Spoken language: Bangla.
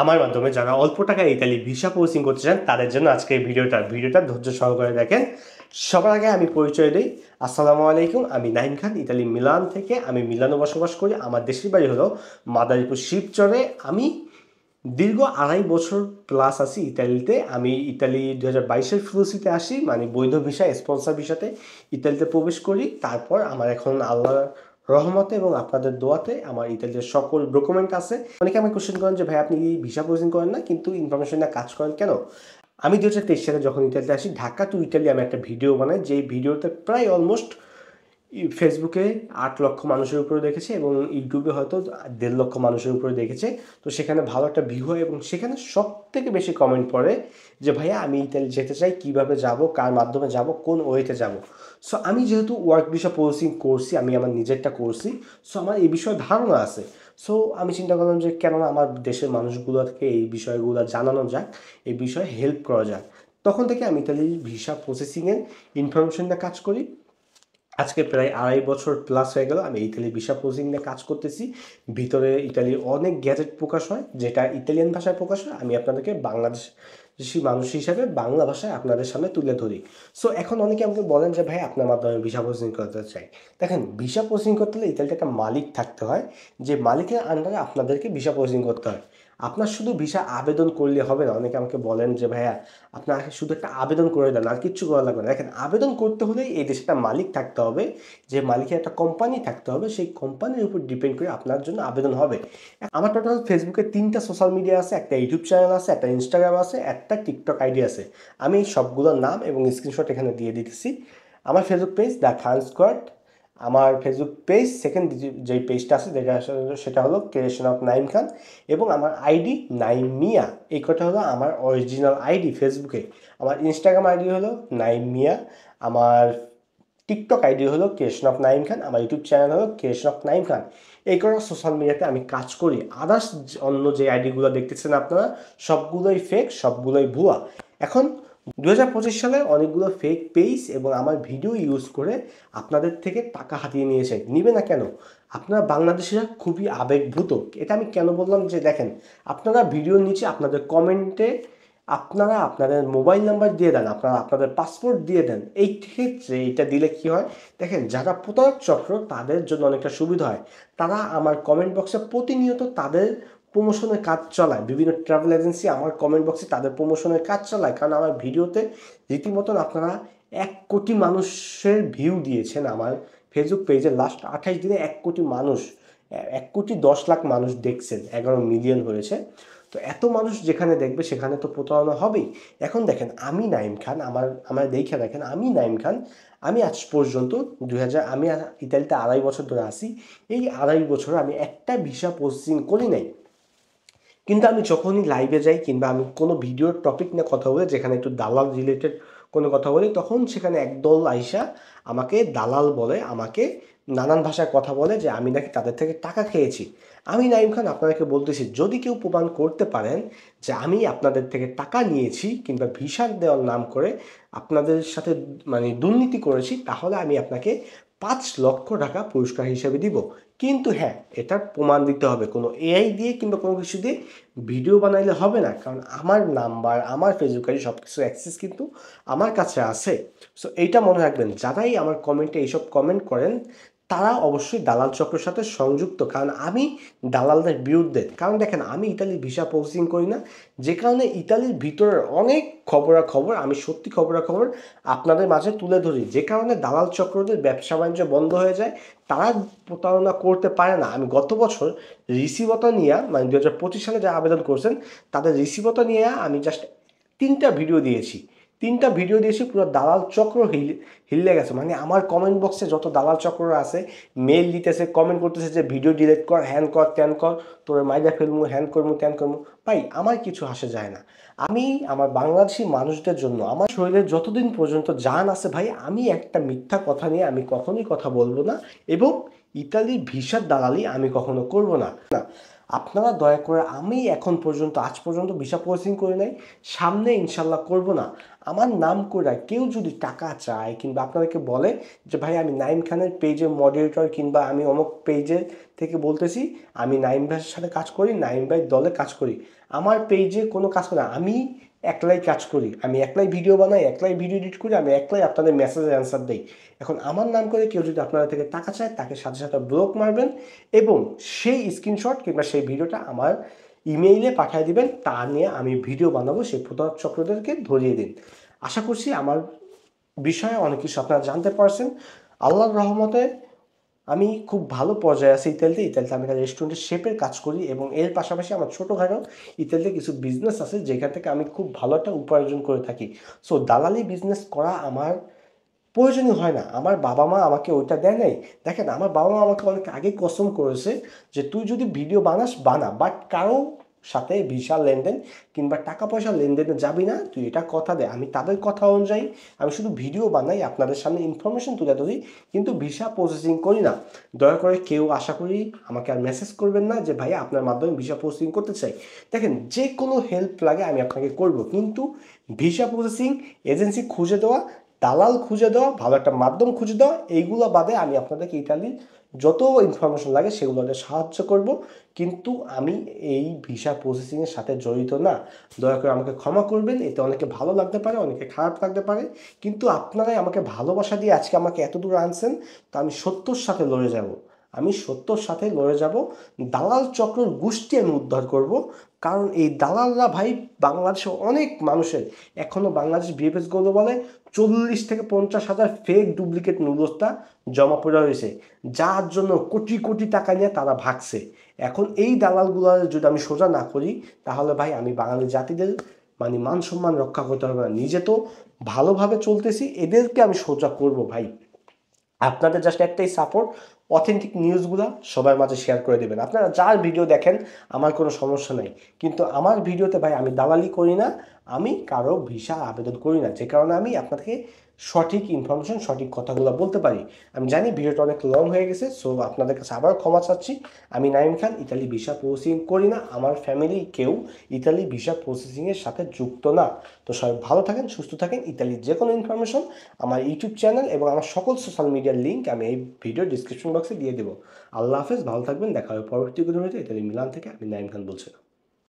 আমার মাধ্যমে যারা অল্প টাকায় ইতালি ভিসা প্রসেসিং করতে চান তাদের জন্য আজকে এই ভিডিওটা ধৈর্য সহকারে দেখেন। সবার আগে আমি পরিচয় দিই। আসসালামু আলাইকুম, আমি নাইম খান, ইতালি মিলান থেকে। আমি মিলানে বসবাস করি। আমার দেশের বাড়ি হলো মাদারীপুর শিবচরে। আমি দীর্ঘ 2.5 বছর প্লাস আছি ইতালিতে। আমি ইতালি 2022-এর ফ্লুসিতে আসি, মানে বৈধ ভিসা স্পন্সর ভিসাতে ইতালিতে প্রবেশ করি। তারপর আমার এখন আল্লাহর রহমতে এবং আপনাদের দোয়াতে আমার ইতালিতে সকল ডকুমেন্ট আছে। অনেকে আমাকে কোশ্চেন করেন যে ভাই আপনি ভিসা প্রসেসিং করেন না কিন্তু ইনফরমেশন নিয়ে কাজ করেন কেন? আমি 2023 সালে যখন ইতালিতে আসি, ঢাকা টু ইতালি আমি একটা ভিডিও বানাই, যেই ভিডিওতে প্রায় অলমোস্ট ফেসবুকে 8 লক্ষ মানুষের উপরে দেখেছে এবং ইউটিউবে হয়তো 1.5 লক্ষ মানুষের উপরে দেখেছে। তো সেখানে ভালো একটা ভিউ হয় এবং সেখানে সব থেকে বেশি কমেন্ট পড়ে যে ভাইয়া আমি ইতালি যেতে চাই, কিভাবে যাব, কার মাধ্যমে যাব, কোন ওয়েতে যাব। সো আমি যেহেতু ওয়ার্ক ভিসা প্রসেসিং করছি, আমি আমার নিজেরটা করছি, সো আমার এই বিষয়ে ধারণা আছে। সো আমি চিন্তা করলাম যে কেননা আমার দেশের মানুষগুলোকে এই বিষয়গুলো জানানো যাক, এই বিষয়ে হেল্প করা যাক। তখন থেকে আমি ইতালির ভিসা প্রসেসিংয়ের ইনফরমেশন নিয়ে কাজ করি। আজকে প্রায় 2.5 বছর প্লাস হয়ে গেল আমি ইতালি ভিসা প্রসেসিং নিয়ে কাজ করতেছি। ভিতরে ইতালির অনেক গ্যাজেট প্রকাশ হয়, যেটা ইতালিয়ান ভাষায় প্রকাশ হয়। আমি আপনাদেরকে বাংলাদেশি মানুষ হিসাবে বাংলা ভাষায় আপনাদের সামনে তুলে ধরি। সো এখন অনেকে আমাকে বলেন যে ভাই আপনার মাধ্যমে ভিসা প্রসেসিং করতে চাই। দেখেন, ভিসা প্রসেসিং করতে হলে ইতালিতে একটা মালিক থাকতে হয়, যে মালিকের আন্ডারে আপনাদেরকে ভিসা প্রসেসিং করতে হয়। আপনার শুধু ভিসা আবেদন করলে হবে না। অনেকে আমাকে বলেন যে ভাইয়া আপনার শুধু একটা আবেদন করে দেন, আর কিচ্ছু করা লাগবে না। দেখেন, আবেদন করতে হলে এই দেশে একটা মালিক থাকতে হবে, যে মালিকের একটা কোম্পানি থাকতে হবে। সেই কোম্পানির উপর ডিপেন্ড করে আপনার জন্য আবেদন হবে। আমার টোটাল ফেসবুকে 3টা সোশ্যাল মিডিয়া আছে, একটা ইউটিউব চ্যানেল আছে, একটা ইনস্টাগ্রাম আছে, একটা টিকটক আইডি আছে। আমি সবগুলোর নাম এবং স্ক্রিনশট এখানে দিয়ে দিতেছি। আমার Facebook page the Khan squad. আমার ফেসবুক পেজ সেকেন্ড যেই পেজটা আছে সেটা হলো ক্রিয়েশন অফ নাইম খান। এবং আমার আইডি নাইম মিয়া, এই কটা হলো আমার অরিজিনাল আইডি ফেসবুকে। আমার ইনস্টাগ্রাম আইডি হলো নাইম মিয়া। আমার টিকটক আইডি হলো ক্রিয়েশন অফ নাইম খান। আমার ইউটিউব চ্যানেল হলো ক্রিয়েশন অফ নাইম খান। এই কটা সোশ্যাল মিডিয়াতে আমি কাজ করি। আদার্স অন্য যে আইডিগুলো দেখতেছেন আপনারা, সবগুলোই ফেক, সবগুলোই ভুয়া। এখন 2025 সালে অনেকগুলো ফেক পেজ এবং আমার ভিডিও ইউজ করে আপনাদের থেকে টাকা হাতিয়ে নিয়েছে। নিবে না কেন? আপনারা বাংলাদেশিরা খুবই আবেগভূত। এটা আমি কেন বললাম, যে দেখেন, আপনারা ভিডিওর নিচে আপনাদের কমেন্টে আপনারা আপনাদের মোবাইল নাম্বার দিয়ে দেন, আপনারা আপনাদের পাসপোর্ট দিয়ে দেন। এই ক্ষেত্রে এটা দিলে কি হয়, দেখেন, যারা প্রতারক চক্র তাদের জন্য অনেকটা সুবিধা হয়। তারা আমার কমেন্ট বক্সে প্রতিনিয়ত তাদের প্রমোশনের কাজ চালায়। বিভিন্ন ট্রাভেল এজেন্সি আমার কমেন্ট বক্সে তাদের প্রমোশনের কাজ চালায়, কারণ আমার ভিডিওতে রীতিমতন আপনারা 1 কোটি মানুষের ভিউ দিয়েছেন। আমার ফেসবুক পেজে লাস্ট 28 দিনে 1 কোটি মানুষ, 1 কোটি 10 লাখ মানুষ দেখছেন, 11 মিলিয়ন হয়েছে। তো এত মানুষ যেখানে দেখবে সেখানে তো প্রতারণা হবেই। এখন দেখেন, আমি নাইম খান, আমার দেখে দেখেন, আমি নাইম খান। আমি আজ পর্যন্ত আমি ইতালিতে 2.5 বছর ধরে আসি। এই 2.5 বছরে আমি একটা ভিসা প্রসেসিং করি নাই। কিন্তু আমি যখনই লাইভে যাই কিংবা আমি কোনো ভিডিওর টপিক নিয়ে কথা বলি, যেখানে একটু দালাল রিলেটেড কোনো কথা বলি, তখন সেখানে একদল আইসা আমাকে দালাল বলে, আমাকে নানান ভাষায় কথা বলে যে আমি নাকি তাদের থেকে টাকা খেয়েছি। আমি নাইম খান আপনাদেরকে বলতেছি, যদি কেউ প্রমাণ করতে পারেন যে আমি আপনাদের থেকে টাকা নিয়েছি কিংবা ভিসা দেওয়ার নাম করে আপনাদের সাথে মানে দুর্নীতি করেছি, তাহলে আমি আপনাকে 5 লক্ষ টাকা পুরস্কার হিসেবে দিব। কিন্তু হ্যাঁ, এটার প্রমাণ দিতে হবে। কোনো এআই দিয়ে কিংবা কোনো কিছু দিয়ে ভিডিও বানাইলে হবে না, কারণ আমার নাম্বার, আমার ফেসবুক আইডি সব কিছু অ্যাক্সেস কিন্তু আমার কাছে আছে। সো এইটা মনে রাখবেন, যারাই আমার কমেন্টে এইসব কমেন্ট করেন তারা অবশ্যই দালাল চক্রের সাথে সংযুক্ত, কারণ আমি দালালদের বিরুদ্ধে। কারণ দেখেন, আমি ইতালির ভিসা প্রসেসিং করি না, যে কারণে ইতালির ভিতরের অনেক খবরাখবর, আমি সত্যি খবরাখবর আপনাদের মাঝে তুলে ধরি, যে কারণে দালাল চক্রদের ব্যবসা বাণিজ্য বন্ধ হয়ে যায়, তারা প্রতারণা করতে পারে না। আমি গত বছর রিসিভতা নিয়ে, মানে 2025 সালে যারা আবেদন করছেন তাদের রিসিভতা নিয়ে আমি জাস্ট 3টা ভিডিও দিয়েছি। 3টা ভিডিও দিয়েছি, পুরো দালাল চক্র হিলে গেছে। মানে আমার কমেন্ট বক্সে যত দালাল চক্র আছে, মেল দিতেছে, কমেন্ট করতেছে যে ভিডিও ডিলিট কর, হ্যান কর, ত্যান কর, তোর মাইজা ফেলমু, হ্যান করমু, ত্যান করমু। ভাই, আমার কিছু আসে যায় না। আমি আমার বাংলাদেশি মানুষদের জন্য আমার শরীরে যতদিন পর্যন্ত জান আছে ভাই, আমি একটা মিথ্যা কথা নিয়ে আমি কখনোই কথা বলবো না। এবং ইতালির ভিসার দালালি আমি কখনো করব না। আপনারা দয়া করে, আমি এখন পর্যন্ত আজ পর্যন্ত ভিসা প্রসেসিং করি নাই, সামনে ইনশাল্লাহ করব না। আমার নাম করে কেউ যদি টাকা চায় কিংবা আপনাদেরকে বলে যে ভাই আমি নাইম খানের পেজের মডারেটর কিংবা আমি অমুক পেজের থেকে বলতেছি, আমি নাইম ভাইয়ের সাথে কাজ করি, নাইম ভাইয়ের দলে কাজ করি, আমার পেজে কোনো কাজ করে না, আমি একলাই কাজ করি, আমি একলাই ভিডিও বানাই, একলাই ভিডিও এডিট করি, আমি একলাই আপনাদের মেসেজের অ্যান্সার দিই। এখন আমার নাম করে কেউ যদি আপনাদের থেকে টাকা চায় তাকে সাথে সাথে ব্লক মারবেন এবং সেই স্ক্রিনশট কিংবা সেই ভিডিওটা আমার ইমেইলে পাঠিয়ে দিবেন, তা নিয়ে আমি ভিডিও বানাবো, সেই প্রতারক চক্রদেরকে ধরিয়ে দিন। আশা করছি আমার বিষয়ে অনেক কিছু আপনারা জানতে পারছেন। আল্লাহর রহমতে আমি খুব ভালো পর্যায়ে আছি ইতালিতে আমি একটা রেস্টুরেন্টের শেফের কাজ করি এবং এর পাশাপাশি আমার ছোটোখাটো ইতালিতে কিছু বিজনেস আছে যেখান থেকে আমি খুব ভালো একটা উপার্জন করে থাকি। সো দালালি বিজনেস করা আমার প্রয়োজনীয় হয় না, আমার বাবা মা আমাকে ওইটা দেয় নাই। দেখেন আমার বাবা মা আমাকে অনেক আগে কসম করেছে যে তুই যদি ভিডিও বানাস বানা, বাট কারো সাথে ভিসা লেনদেন কিংবা টাকা পয়সা লেনদেনে যাবি না, তুই এটা কথা দে। আমি তাদের কথা অনুযায়ী আমি শুধু ভিডিও বানাই, আপনাদের সামনে ইনফরমেশন তুলে ধরি, কিন্তু ভিসা প্রসেসিং করি না। দয়া করে কেউ আশা করি আমাকে আর মেসেজ করবেন না যে ভাইয়া আপনার মাধ্যমে ভিসা প্রসেসিং করতে চাই। দেখেন যে কোনো হেল্প লাগে আমি আপনাকে করব, কিন্তু ভিসা প্রসেসিং এজেন্সি খুঁজে দেওয়া, দালাল খুঁজে দেওয়া, ভালো একটা মাধ্যম খুঁজে দেওয়া, এইগুলো বাদে আমি আপনাদেরকে ইতালির যত ইনফরমেশন লাগে সেগুলোতে সাহায্য করব, কিন্তু আমি এই ভিসা প্রসেসিংয়ের সাথে জড়িত না। দয়া করে আমাকে ক্ষমা করবেন, এতে অনেকে ভালো লাগতে পারে, অনেকে খারাপ লাগতে পারে, কিন্তু আপনারাই আমাকে ভালোবাসা দিয়ে আজকে আমাকে এত দূর আনছেন, তো আমি সত্যর সাথে লড়ে যাব, আমি সত্যর সাথে লড়ে যাব। দালাল চক্রের গোষ্ঠী আমি উদ্ধার করব, কারণ এই দালালরা ভাই বাংলাদেশে অনেক মানুষের এখনও বাংলাদেশ বিএফএসগুলো বলে 40 থেকে 50,000 ফেক ডুপ্লিকেট নুডলসটা জমা পড়ে রয়েছে, যার জন্য কোটি কোটি টাকা নিয়ে তারা ভাগছে। এখন এই দালালগুলো যদি আমি সোজা না করি তাহলে ভাই আমি বাঙালি জাতিদের মানে মান সম্মান রক্ষা করতে পারবো না। নিজে তো ভালোভাবে চলতেছি, এদেরকে আমি সোজা করব ভাই। আপনাদের জাস্ট একটাই সাপোর্ট, অথেন্টিক নিউজগুলো সবার মাঝে শেয়ার করে দেবেন। আপনারা যার ভিডিও দেখেন আমার কোনো সমস্যা নাই, কিন্তু আমার ভিডিওতে ভাই আমি দালালি করি না, আমি কারো ভিসা আবেদন করি না, যে কারণে আমি আপনাকে সঠিক ইনফরমেশন সঠিক কথাগুলো বলতে পারি। আমি জানি ভিডিওটা অনেক লং হয়ে গেছে, সো আপনাদের কাছে আবার ক্ষমা চাচ্ছি। আমি নাইম খান, ইতালি ভিসা প্রসেসিং করি না, আমার ফ্যামিলি কেউ ইতালি ভিসা প্রসেসিংয়ের সাথে যুক্ত না। তো সবাই ভালো থাকেন, সুস্থ থাকেন। ইতালির যে কোনো ইনফরমেশন আমার ইউটিউব চ্যানেল এবং আমার সকল সোশ্যাল মিডিয়ার লিঙ্ক আমি এই ভিডিও ডিসক্রিপশন বক্সে দিয়ে দেবো। আল্লাহ হাফেজ, ভালো থাকবেন, দেখা হবে পরবর্তী ভিডিওতে। ইতালি মিলান থেকে আমি নাইম খান বলছিলাম।